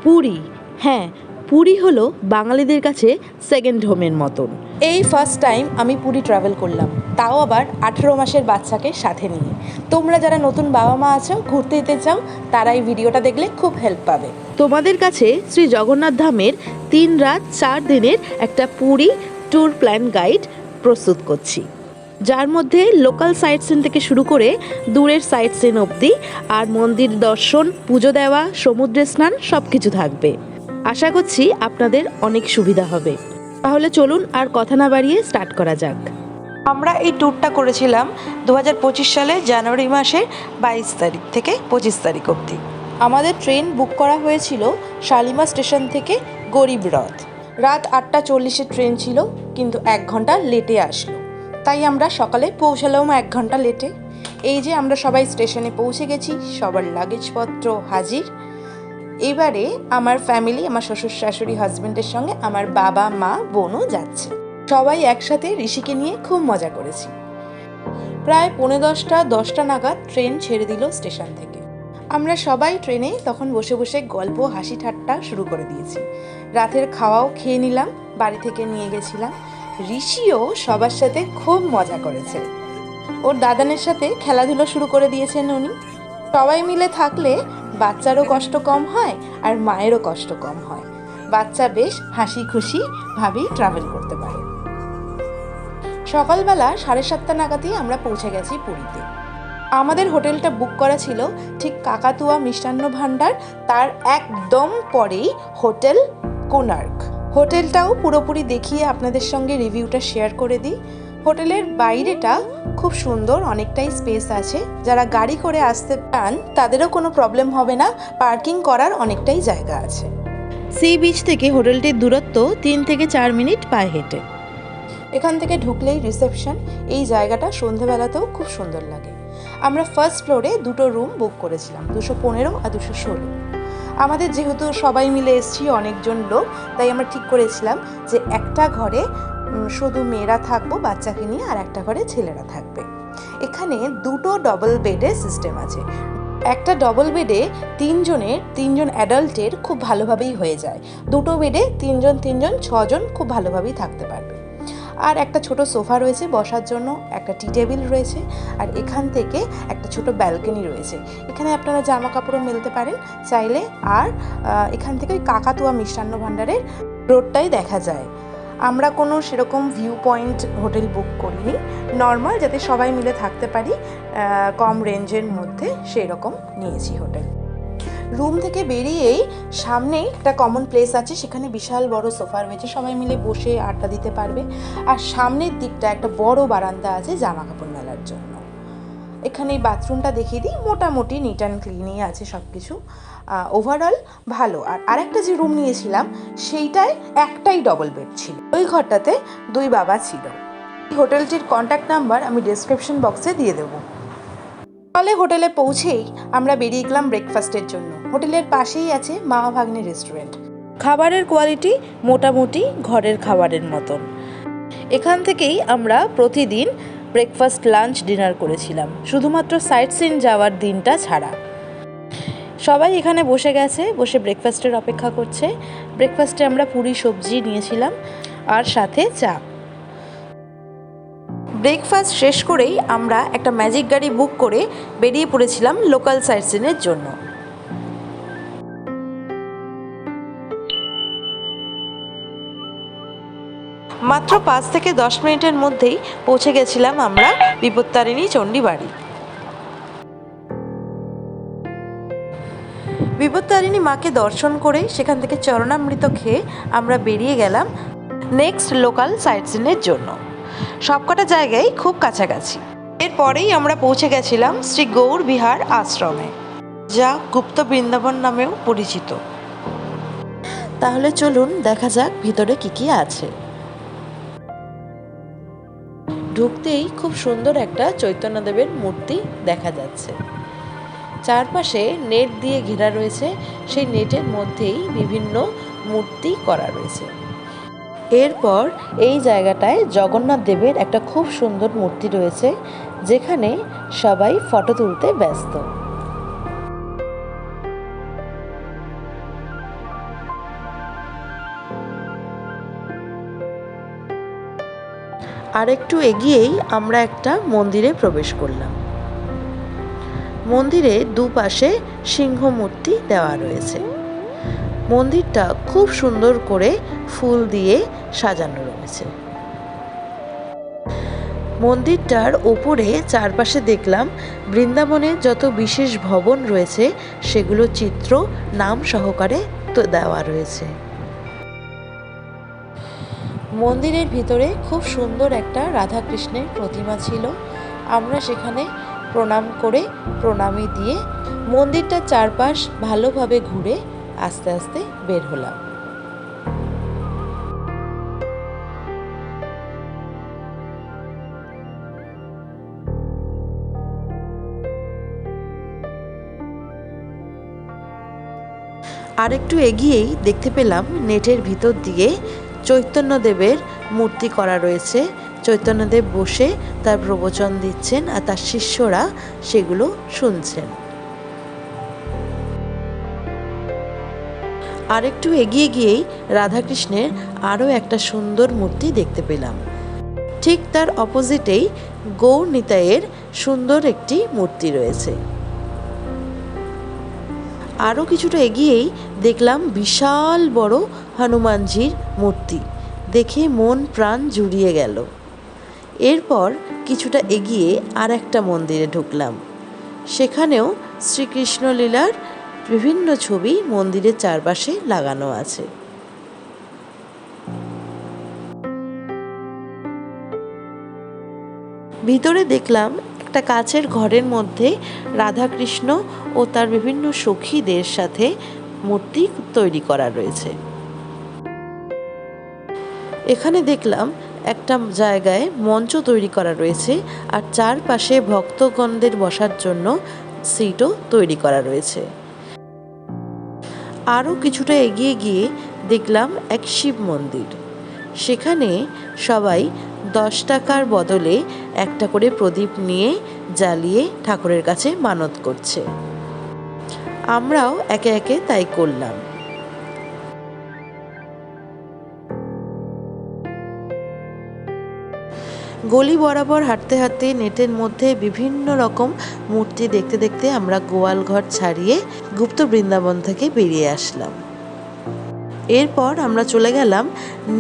পুরী, হ্যাঁ, পুরী হলো বাঙালিদের কাছে সেকেন্ড হোমের মতন। এই ফার্স্ট টাইম আমি পুরী ট্রাভেল করলাম, তাও আবার 18 মাসের বাচ্চাকে সাথে নিয়ে। তোমরা যারা নতুন বাবা মা আছো, ঘুরতে যেতে চাও, তারা এই ভিডিওটা দেখলে খুব হেল্প পাবে। তোমাদের কাছে শ্রী জগন্নাথ ধামের 3 রাত 4 দিনের একটা পুরী ট্যুর প্ল্যান গাইড প্রস্তুত করছি, যার মধ্যে লোকাল সাইট সিন থেকে শুরু করে দূরের সাইট সিন অবধি আর মন্দির দর্শন, পুজো দেওয়া, সমুদ্রে স্নান সব কিছু থাকবে। আশা করছি আপনাদের অনেক সুবিধা হবে। তাহলে চলুন আর কথা না বাড়িয়ে স্টার্ট করা যাক। আমরা এই ট্যুরটা করেছিলাম 2025 সালে জানুয়ারি মাসের 22 তারিখ থেকে 25 তারিখ অবধি। আমাদের ট্রেন বুক করা হয়েছিল শালিমার স্টেশন থেকে গরিব রথ। রাত 8:40-এর ট্রেন ছিল, কিন্তু 1 ঘন্টা লেটে আসলো, তাই আমরা সকালে পৌঁছালাম 1 ঘন্টা লেটে। এই যে আমরা সবাই স্টেশনে পৌঁছে গেছি, সবার লাগেজপত্র হাজির। এবারে আমার ফ্যামিলি, আমার শ্বশুর শাশুড়ি, হাজব্যান্ডের সঙ্গে আমার বাবা মা বোনও যাচ্ছে। সবাই একসাথে ঋষিকে নিয়ে খুব মজা করেছি। প্রায় 10:45 নাগাদ ট্রেন ছেড়ে দিল স্টেশন থেকে। আমরা সবাই ট্রেনে তখন বসে বসে গল্প, হাসি ঠাট্টা শুরু করে দিয়েছি। রাতের খাওয়াও খেয়ে নিলাম, বাড়ি থেকে নিয়ে গেছিলাম। ঋষিও সবার সাথে খুব মজা করেছে। ওর দাদানের সাথে খেলাধুলো শুরু করে দিয়েছেন উনি। সবাই মিলে থাকলে বাচ্চারও কষ্ট কম হয় আর মায়েরও কষ্ট কম হয়। বাচ্চা বেশ হাসি খুশি ভাবেই ট্রাভেল করতে পারে। সকালবেলা 7:30 নাগাদই আমরা পৌঁছে গেছি পুরীতে। আমাদের হোটেলটা বুক করা ছিল ঠিক কাকাতুয়া মিষ্টান্ন ভাণ্ডার, তার একদম পরেই হোটেল কোনার্ক। হোটেলটাও পুরোপুরি দেখিয়ে আপনাদের সঙ্গে রিভিউটা শেয়ার করে দিই। হোটেলের বাইরেটা খুব সুন্দর, অনেকটাই স্পেস আছে। যারা গাড়ি করে আসতে চান তাদেরও কোনো প্রবলেম হবে না, পার্কিং করার অনেকটাই জায়গা আছে। সি বিচ থেকে হোটেলটির দূরত্ব 3 থেকে 4 মিনিট পায়ে হেঁটে। এখান থেকে ঢুকলেই রিসেপশন। এই জায়গাটা সন্ধ্যেবেলাতেও খুব সুন্দর লাগে। আমরা ফার্স্ট ফ্লোরে 2টো রুম বুক করেছিলাম, 215 আর 216। আমাদের যেহেতু সবাই মিলে এসেছি, অনেকজন লোক, তাই আমরা ঠিক করেছিলাম যে একটা ঘরে শুধু মেয়েরা থাকবো বাচ্চাকে নিয়ে, আর একটা ঘরে ছেলেরা থাকবে। এখানে 2টো ডবল বেডের সিস্টেম আছে। একটা ডবল বেডে 3জন অ্যাডাল্টের খুব ভালোভাবেই হয়ে যায়। 2টো বেডে 3জন 6জন খুব ভালোভাবেই থাকতে পারবে। আর একটা ছোট সোফা রয়েছে বসার জন্য, একটা টি টেবিল রয়েছে, আর এখান থেকে একটা ছোট ব্যালকনি রয়েছে। এখানে আপনারা জামা কাপড়ও মেলতে পারেন চাইলে। আর এখান থেকে ওই কাকাতুয়া মিষ্টান্ন ভাণ্ডারের রোডটাই দেখা যায়। আমরা কোনো সেরকম ভিউ পয়েন্ট হোটেল বুক করিনি, নর্মাল যাতে সবাই মিলে থাকতে পারি কম রেঞ্জের মধ্যে, সেই রকম নিয়েছি হোটেল। রুম থেকে বেরিয়েই সামনেই একটা কমন প্লেস আছে, সেখানে বিশাল বড় সোফা রয়েছে, সবাই মিলে বসে আড্ডা দিতে পারবে। আর সামনের দিকটা একটা বড় বারান্দা আছে জামা কাপড় মেলার জন্য। এখানে এই বাথরুমটা দেখিয়ে দিই, মোটামুটি নিট অ্যান্ড ক্লিনই আছে সব কিছু, ওভারঅল ভালো। আর আরেকটা যে রুম নিয়েছিলাম সেইটায় একটাই ডবল বেড ছিল, ওই ঘরটাতে 2 বাবা ছিল। হোটেলটির কন্ট্যাক্ট নাম্বার আমি ডেসক্রিপশন বক্সে দিয়ে দেবো। সকালে হোটেলে পৌঁছেই আমরা বেরিয়ে গেলাম ব্রেকফাস্টের জন্য। হোটেলের পাশেই আছে মামা ভাগ্নে রেস্টুরেন্ট। খাবারের কোয়ালিটি মোটামুটি ঘরের খাবারের মতন। এখান থেকেই আমরা প্রতিদিন ব্রেকফাস্ট, লাঞ্চ, ডিনার করেছিলাম, শুধুমাত্র সাইট সিন যাওয়ার দিনটা ছাড়া। সবাই এখানে বসে গেছে, বসে ব্রেকফাস্টের অপেক্ষা করছে। ব্রেকফাস্টে আমরা পুরি সবজি নিয়েছিলাম আর সাথে চা। ব্রেকফাস্ট শেষ করেই আমরা একটা ম্যাজিক গাড়ি বুক করে বেরিয়ে পড়েছিলাম লোকাল সাইট সিনের জন্য। মাত্র 5 থেকে 10 মিনিটের মধ্যেই পৌঁছে গেছিলাম আমরা বিপত্তারিণী চণ্ডী বাড়ি। বিপত্তারিণী মাকে দর্শন করে সেখান থেকে চরণামৃত খেয়ে আমরা বেরিয়ে গেলাম নেক্সট লোকাল সাইট সিনের জন্য। সবকটা জায়গায় খুব কাছাকাছি। এরপরেই আমরা পৌঁছে গেছিলাম শ্রী গৌর বিহার আশ্রমে, যা গুপ্ত বৃন্দাবন নামেও পরিচিত। তাহলে চলুন দেখা যাক ভিতরে কি কি আছে। ঢুকতেই খুব সুন্দর একটা চৈতন্যদেবের মূর্তি দেখা যাচ্ছে। চারপাশে নেট দিয়ে ঘেরা রয়েছে, সেই নেটের মধ্যেই বিভিন্ন মূর্তি করা রয়েছে। এরপর এই জায়গাটায় জগন্নাথ দেবের একটা খুব সুন্দর মূর্তি রয়েছে, যেখানে সবাই ফটো তুলতে ব্যস্ত। আর একটু এগিয়েই আমরা একটা মন্দিরে প্রবেশ করলাম। মন্দিরে দুপাশে সিংহ মূর্তি দেওয়া রয়েছে। মন্দিরটা খুব সুন্দর করে ফুল দিয়ে সাজানো রয়েছে। মন্দিরটার ওপরে চারপাশে দেখলাম বৃন্দাবনের যত বিশেষ ভবন রয়েছে সেগুলো চিত্র নাম সহকারে তো দেওয়া রয়েছে। মন্দিরের ভিতরে খুব সুন্দর একটা রাধাকৃষ্ণের প্রতিমা ছিল। আমরা সেখানে প্রণাম করে প্রণামী দিয়ে মন্দিরটার চারপাশ ভালোভাবে ঘুরে আস্তে আস্তে বের হলাম। আর একটু এগিয়েই দেখতে পেলাম নেটের ভিতর দিয়ে চৈতন্যদেবের মূর্তি করা রয়েছে। চৈতন্যদেব বসে তার প্রবচন দিচ্ছেন আর তার শিষ্যরা সেগুলো শুনছেন। আর একটু এগিয়ে গিয়েই রাধাকৃষ্ণের আরও একটা সুন্দর মূর্তি দেখতে পেলাম। ঠিক তার অপোজিটেই গৌর নিতাইয়ের সুন্দর একটি মূর্তি রয়েছে। আরও কিছুটা এগিয়েই দেখলাম বিশাল বড় হনুমানজির মূর্তি, দেখে মন প্রাণ জুড়িয়ে গেল। এরপর কিছুটা এগিয়ে আর একটা মন্দিরে ঢুকলাম। সেখানেও শ্রীকৃষ্ণ লীলার বিভিন্ন ছবি মন্দিরের চারপাশে লাগানো আছে। ভিতরে দেখলাম একটা কাচের ঘরের মধ্যে রাধাকৃষ্ণ ও তার বিভিন্ন সখীদের সাথে মূর্তি তৈরি করা রয়েছে। এখানে দেখলাম একটা জায়গায় মঞ্চ তৈরি করা রয়েছে আর চারপাশে ভক্তগণদের বসার জন্য সিটও তৈরি করা রয়েছে। আরও কিছুটা এগিয়ে গিয়ে দেখলাম এক শিব মন্দির। সেখানে সবাই 10 টাকার বদলে একটা করে প্রদীপ নিয়ে জ্বালিয়ে ঠাকুরের কাছে মানত করছে। আমরাও একে একে তাই করলাম। গলি বরাবর হাঁটতে হাঁটতে নেটের মধ্যে বিভিন্ন রকম মূর্তি দেখতে দেখতে আমরা গোয়াল ঘর ছাড়িয়ে গুপ্ত বৃন্দাবন থেকে বেরিয়ে আসলাম। এরপর আমরা চলে গেলাম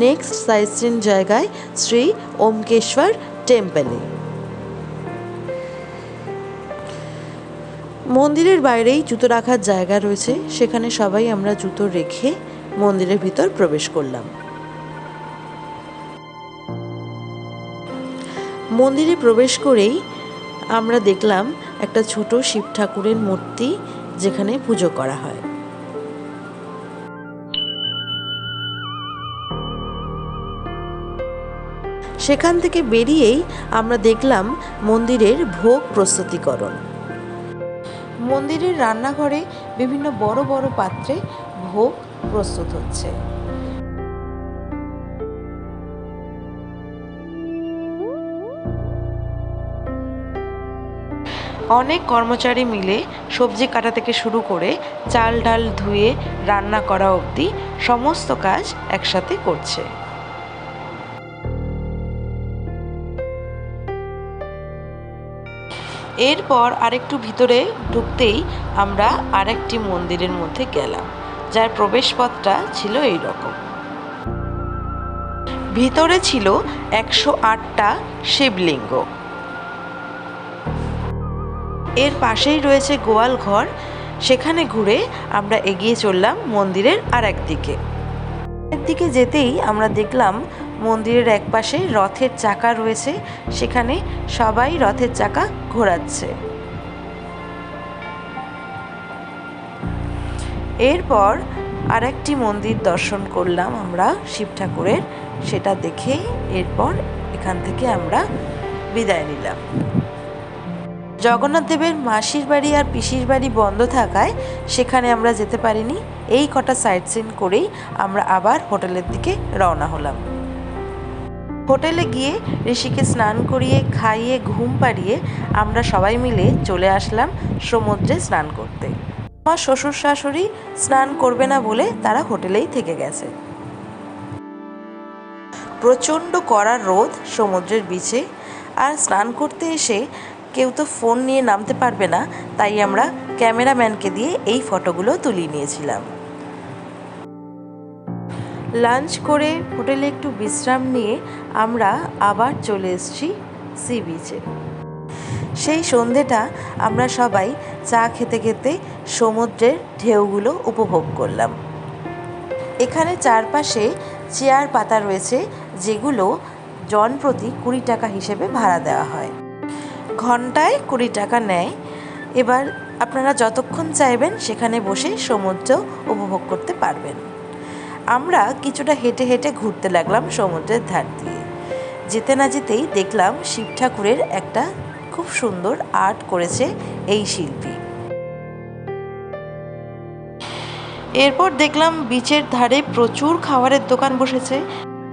নেক্সট সাইটসিন জায়গায় শ্রী ওমকেশ্বর টেম্পলে। মন্দিরের বাইরেই জুতো রাখার জায়গা রয়েছে, সেখানে সবাই আমরা জুতো রেখে মন্দিরের ভিতর প্রবেশ করলাম। মন্দিরে প্রবেশ করেই আমরা দেখলাম একটা ছোট শিব ঠাকুরের মূর্তি যেখানে পুজো করা হয়। সেখান থেকে বেরিয়েই আমরা দেখলাম মন্দিরের ভোগ প্রস্তুতিকরণ। মন্দিরের রান্নাঘরে বিভিন্ন বড় বড় পাত্রে ভোগ প্রস্তুত হচ্ছে। অনেক কর্মচারী মিলে সবজি কাটা থেকে শুরু করে চাল ডাল ধুয়ে রান্না করা অবধি সমস্ত কাজ একসাথে করছে। এরপর আরেকটু ভিতরে ঢুকতেই আমরা আরেকটি মন্দিরের মধ্যে গেলাম, যার প্রবেশপথটা ছিল এই রকম। ভিতরে ছিল 108টা শিবলিঙ্গ। এর পাশেই রয়েছে গোয়াল ঘর। সেখানে ঘুরে আমরা এগিয়ে চললাম মন্দিরের আর একদিকে। একদিকে যেতেই আমরা দেখলাম মন্দিরের একপাশে রথের চাকা রয়েছে, সেখানে সবাই রথের চাকা ঘোরাচ্ছে। এরপর আরেকটি মন্দির দর্শন করলাম আমরা শিব ঠাকুরের, সেটা দেখে এরপর এখান থেকে আমরা বিদায় নিলাম। জগন্নাথ দেবের মাসির বাড়ি আর পিসির বাড়ি বন্ধ থাকায় সেখানে আমরা যেতে পারিনি। এই কটা সাইট সিন করেই আমরা আবার হোটেলের দিকে রওনা হলাম। হোটেলে গিয়ে ঋষিকে স্নান করিয়ে খাইয়ে ঘুম পাড়িয়ে আমরা সবাই মিলে চলে আসলাম সমুদ্রে স্নান করতে। আমার শ্বশুর শাশুড়ি স্নান করবে না বলে তারা হোটেলেই থেকে গেছে। প্রচণ্ড কড়া রোদ সমুদ্রের বিচে, আর স্নান করতে এসে কেউ তো ফোন নিয়ে নামতে পারবে না, তাই আমরা ক্যামেরাম্যানকে দিয়ে এই ফটোগুলো তুলিয়ে নিয়েছিলাম। লাঞ্চ করে হোটেলে একটু বিশ্রাম নিয়ে আমরা আবার চলে এসেছি সি বিচে। সেই সন্ধেটা আমরা সবাই চা খেতে খেতে সমুদ্রের ঢেউগুলো উপভোগ করলাম। এখানে চারপাশে চেয়ার পাতা রয়েছে, যেগুলো জনপ্রতি 20 টাকা হিসেবে ভাড়া দেওয়া হয়। ঘন্টায় 20 টাকা নেয়। এবার আপনারা যতক্ষণ চাইবেন সেখানে বসে সমুদ্র উপভোগ করতে পারবেন। আমরা কিছুটা হেঁটে হেঁটে ঘুরতে লাগলাম সমুদ্রের ধার দিয়ে। যেতে না যেতেই দেখলাম শিব ঠাকুরের একটা খুব সুন্দর আর্ট করেছে এই শিল্পী। এরপর দেখলাম বিচের ধারে প্রচুর খাবারের দোকান বসেছে,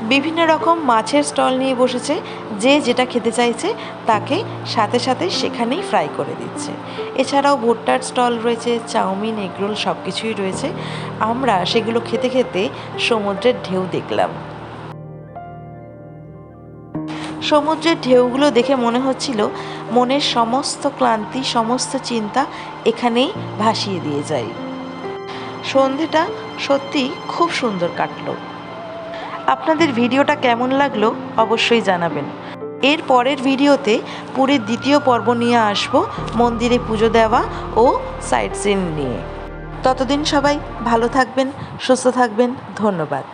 বিভিন্ন রকম মাছের স্টল নিয়ে বসেছে। যে যেটা খেতে চাইছে তাকে সাথে সাথে সেখানেই ফ্রাই করে দিচ্ছে। এছাড়াও ভুট্টার স্টল রয়েছে, চাউমিন, এগরোল সব কিছুই রয়েছে। আমরা সেগুলো খেতে খেতে সমুদ্রের ঢেউ দেখলাম। সমুদ্রের ঢেউগুলো দেখে মনে হচ্ছিল মনের সমস্ত ক্লান্তি, সমস্ত চিন্তা এখানেই ভাসিয়ে দিয়ে যায়। সন্ধেটা সত্যি খুব সুন্দর কাটলো। আপনাদের ভিডিওটা কেমন লাগলো অবশ্যই জানাবেন। এর পরের ভিডিওতে পুরীর দ্বিতীয় পর্ব নিয়ে আসবো, মন্দিরে পুজো দেওয়া ও সাইট সিন নিয়ে। ততদিন সবাই ভালো থাকবেন, সুস্থ থাকবেন। ধন্যবাদ।